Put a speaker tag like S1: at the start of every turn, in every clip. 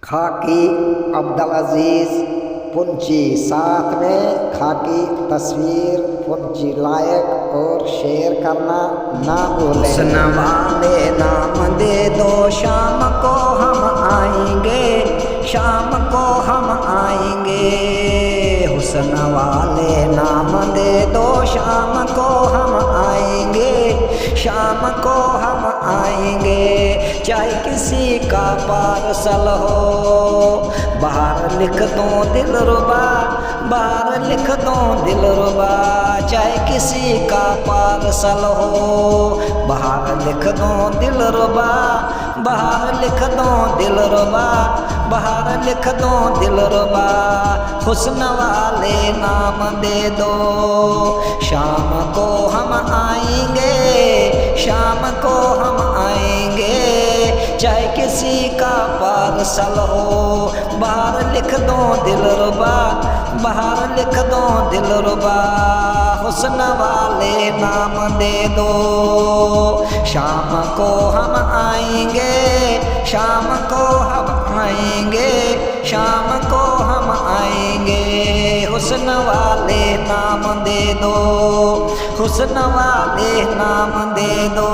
S1: खाकी अब्दुल अजीज पुंची, साथ में खाकी तस्वीर पुंची लायक और शेयर करना ना भूलें।
S2: हुस्न वाले नाम दे दो, शाम को हम आएंगे, शाम को हम आएंगे। हुस्न वाले नाम दे दो, शाम को हम आएंगे, शाम को हम आएंगे। चाहे किसी का पार्सल हो, बाहर लिख दो दिलरुबा, बाहर लिख दो दिलरुबा। चाहे किसी का पार्सल हो, बाहर लिख दो दिलरुबा, बाहर लिख दो दिलरुबा, बाहर लिख दो दिलरुबा। हुस्न वाले नाम दे दो, शाम को हम आएंगे, शाम को हम आएंगे। चाहे किसी का पार्सल हो, बाहर लिख दो दिलरुबा, बाहर लिख दो दिलरुबा। हुस्न वाले नाम दे दो, शाम को हम आएंगे, शाम को हम आएंगे, शाम को हम आएंगे। हुस्न वाले नाम दे दो, हुस्न वाले नाम दे दो।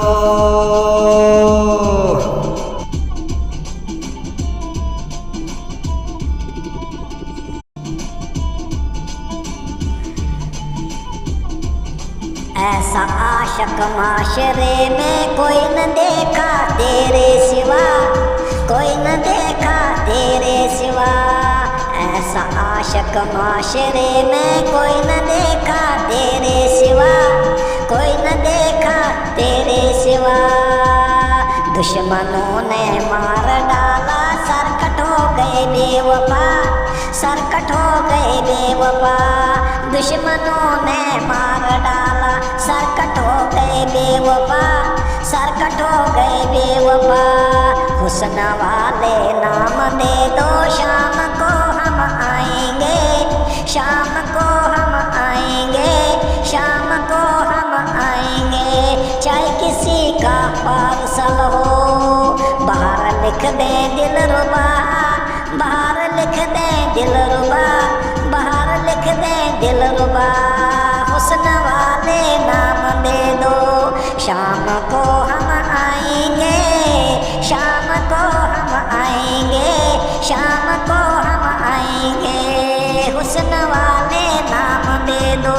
S3: ऐसा आशिक माशरे में कोई न देखा तेरे सिवा, कोई न देखा तेरे सिवा। ऐसा आशिक माशरे में कोई न देखा तेरे सिवा, कोई न देखा तेरे सिवा। दुश्मनों ने मार डाला, सरकट हो गए बेवफा, सरकट हो गए बेवफा। दुश्मनों ने मार डाला, सरकट हो गए बेवफा, सरकट हो गए बेवफा। हुस्न वाले नाम दे दो, शाम को हम आएंगे, शाम को हम आएंगे, शाम को हम आएंगे। चाहे किसी का पार्सल हो, बाहर लिख दे दिलरुबा, बाहर लिख दे दिलरुबा, बाहर लिख दे दिलरुबा। हुस्न वाले नाम दे दो, शाम को हम आएंगे, शाम को हम आएंगे, शाम को हम आएंगे। हुस्न वाले नाम दे दो,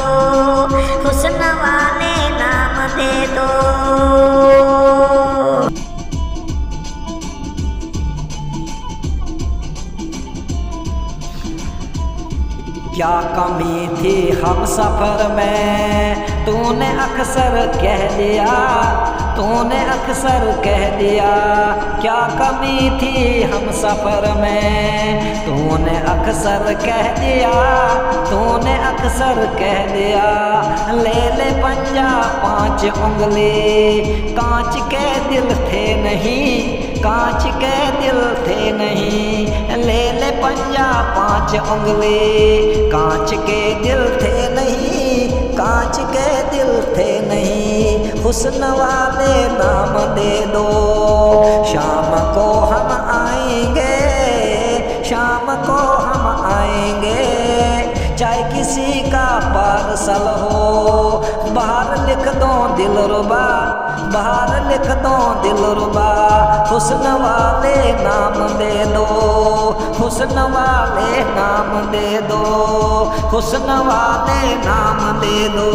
S3: हुस्न वाले नाम दे दो।
S2: क्या कमी थी हम सफ़र में, तूने अक्सर कह दिया, तूने अक्सर कह दिया। क्या कमी थी हम सफ़र में, तूने अक्सर कह दिया, तूने अक्सर कह दिया। ले ले पंजा 5 उंगली, कांच के दिल थे नहीं, कांच के दिल थे नहीं। ले ले पंजा 5 उंगली, कांच के दिल थे नहीं, कांच के दिल थे नहीं। हुस्न वाले नाम दे दो, शाम को हम आएंगे, शाम को हम आएंगे। चाहे किसी का पार्सल हो, बाहर लिख दो दिलरुबा, बाहर लिख दो दिलरुबा। हुस्न वाले नाम दे दो, हुस्न वाले नाम दे दो, हुस्न वाले नाम दे दो।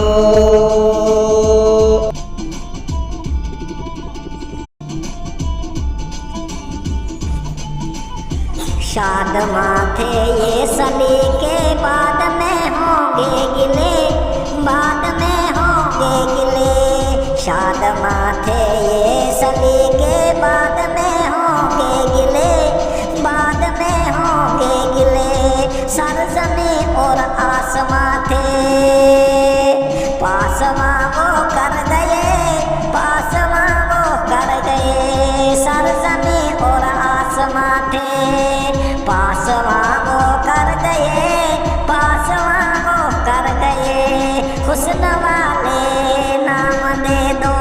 S3: शादमा थे ये सलीके, बाद में होंगे गिले, बाद में होंगे गिले। शादमा थे ये सलीके, बाद में होंगे गिले, बाद में होंगे गिले। सरज़मीं और आसमां थे, पासवां वो कर गए, पासवां वो कर गए। सरज़मीं और आसमां थे, पासवां वो कर गए, पासवां वो कर गए। हुस्न वाले नाम दे दो,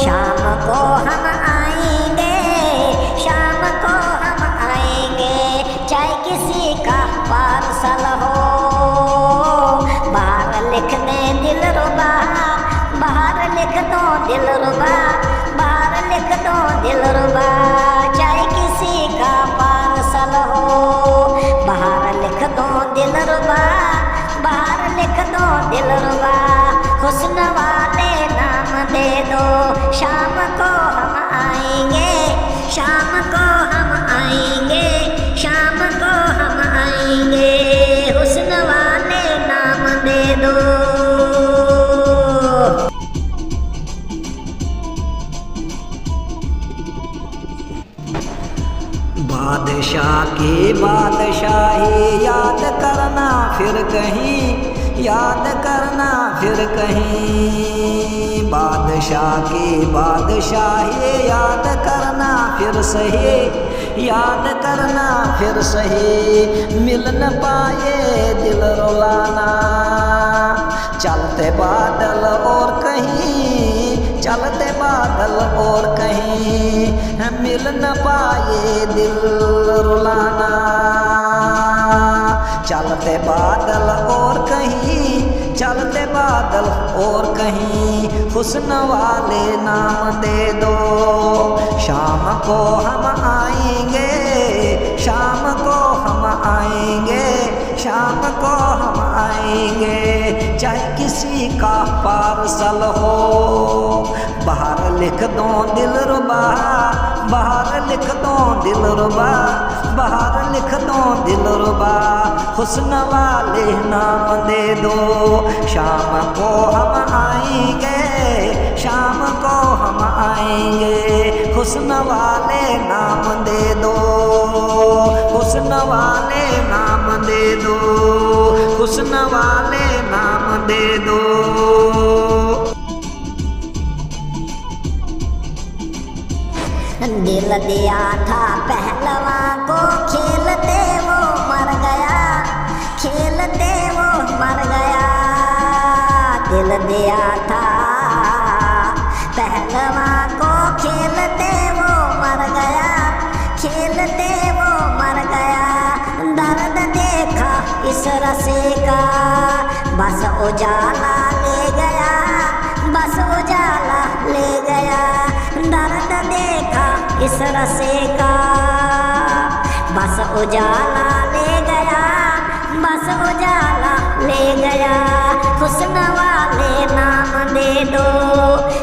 S3: शाम को हम आएंगे, दिलरुबा, हुस्न वाले नाम दे दो। शाम को हम आएंगे, शाम को हम आएंगे, शाम को हम आएंगे, हुस्न वाले नाम दे दो।
S2: बादशाह की बादशाही याद करना फिर कहीं, याद करना फिर कहीं। बादशाह की बादशाही याद करना फिर सही, याद करना फिर सही। मिल न पाए दिल रुलाना, चलते बादल और कहीं, चलते बादल और कहीं। मिल न पाए दिल रुलाना, चलते बादल और कहीं, चलते बादल और कहीं। हुस्न वाले नाम दे दो। शाम को हम आएंगे, शाम को हम आएंगे, शाम को हम आएंगे। चाहे किसी का पार्सल हो, बाहर लिख दो दिलरुबा, बाहर लिख दो दिलरुबा, बाहर लिख दो दिलरुबा। हुस्न वाले नाम दे दो। शाम को हम आएंगे, शाम को हम आएंगे। हुस्न वाले नाम दे दो, हुस्न वाले नाम दे दो, हुस्न वाले नाम दे दो।
S3: दिल दिया था पहलवा को, खेलते वो मर गया, खेलते वो मर गया। दिल दिया था पहलवा को, खेलते वो मर गया, खेलते वो मर गया। दर्द देखा इस रसे का, बस उजाला ले गया, बस उजाला ले गया। दर्द देखा इस रसे का, बस उजाला ले गया, बस उजाला ले गया। हुस्न वाले नाम दे दो।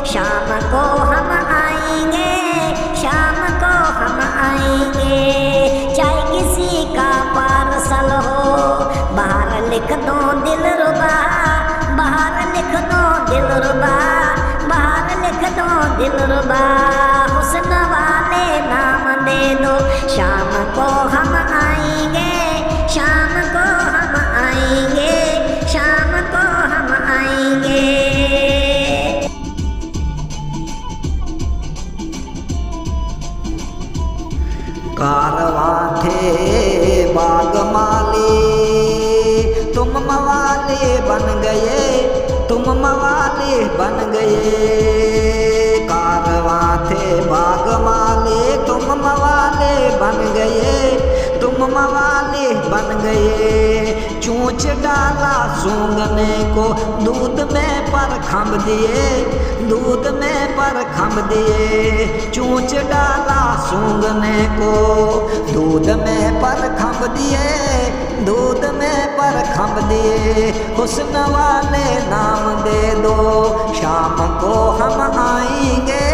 S3: शाम को हम आएंगे, शाम को हम आएंगे। चाहे किसी का पार्सल हो, बाहर लिख दो दिलरुबा, बाहर लिख दो दिलरुबा, बाहर लिख दो दिलरुबा। हुस्न वाले नाम दे दो। शाम को हम आएंगे, शाम को हम आएंगे, शाम को हम आएंगे।
S2: कारवां थे बाग माली, तुम मवाले बन गए, तुम मवाले बन गए। कारवां थे बाग माले, तुम मवाले बन गए, तुम मवाले बन गए। चोंच डाला सूंघने को, दूध में पर खम दिए, दूध में पर खम दिए। चोंच डाला सूंघने को, दूध में पर खम दिए, दूध में पर खम दिए। हुस्न वाले नाम दे दो। शाम को हम आएंगे,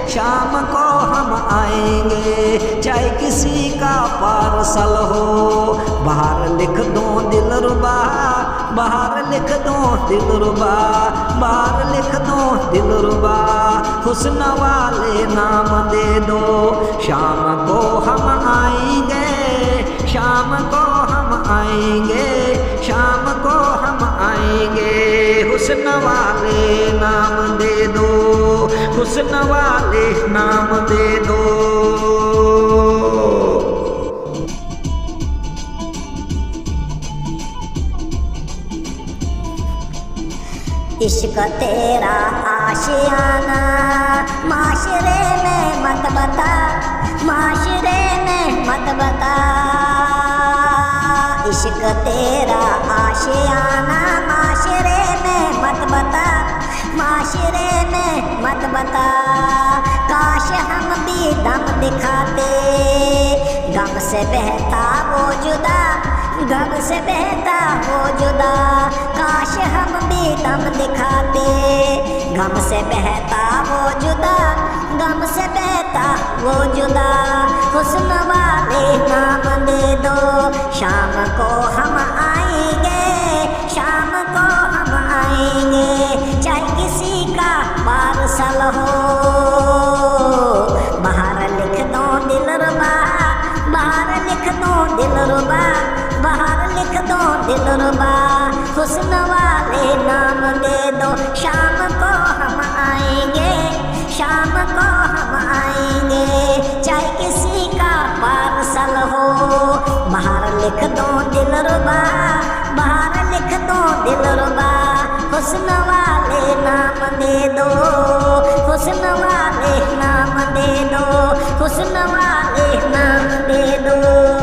S2: शाम को हम आएंगे। चाहे किसी का पार्सल हो, बाहर लिख दो दिलरुबा, बाहर लिख दो दिलरुबा, बाहर लिख दो दिलरुबा। हुस्न वाले नाम दे दो। शाम को हम आएंगे, शाम को हम आएंगे, शाम को हम आएंगे। हुस्न वाले नाम दे दो, हुस्न वाले नाम दे दो।
S3: इश्क तेरा आशियाना, माशरे में मत बता, माशरे में मत बता। इश्क तेरा आशियाना, माशरे में मत बता, माशरे में मत बता। काश हम भी दम दिखाते, गम से बहता वो जुदा, गम से बहता वो जुदा, काश हम भी दम दिखाते। गम से बहता वो जुदा, गम से बहता वो जुदा, हुस्न वाले नाम दे दो। शाम को हम आएंगे, शाम को हम आएंगे, चाहे किसी का पार्सल हो। बाहर लिख दो दिलरुबा, बाहर लिख दो दिलरुबा, बाहर लिख दो दिलरुबा, हुस्न वाले नाम दे दो। शाम को हम आएंगे, शाम को हम आएंगे, चाहे किसी का पार्सल हो। बाहर लिख दो दिलरुबा, बाहर लिख दो दिलरुबा, हुस्न वाले नाम दे दो, हुस्न वाले नाम दे दो, हुस्न वाले नाम दे दो।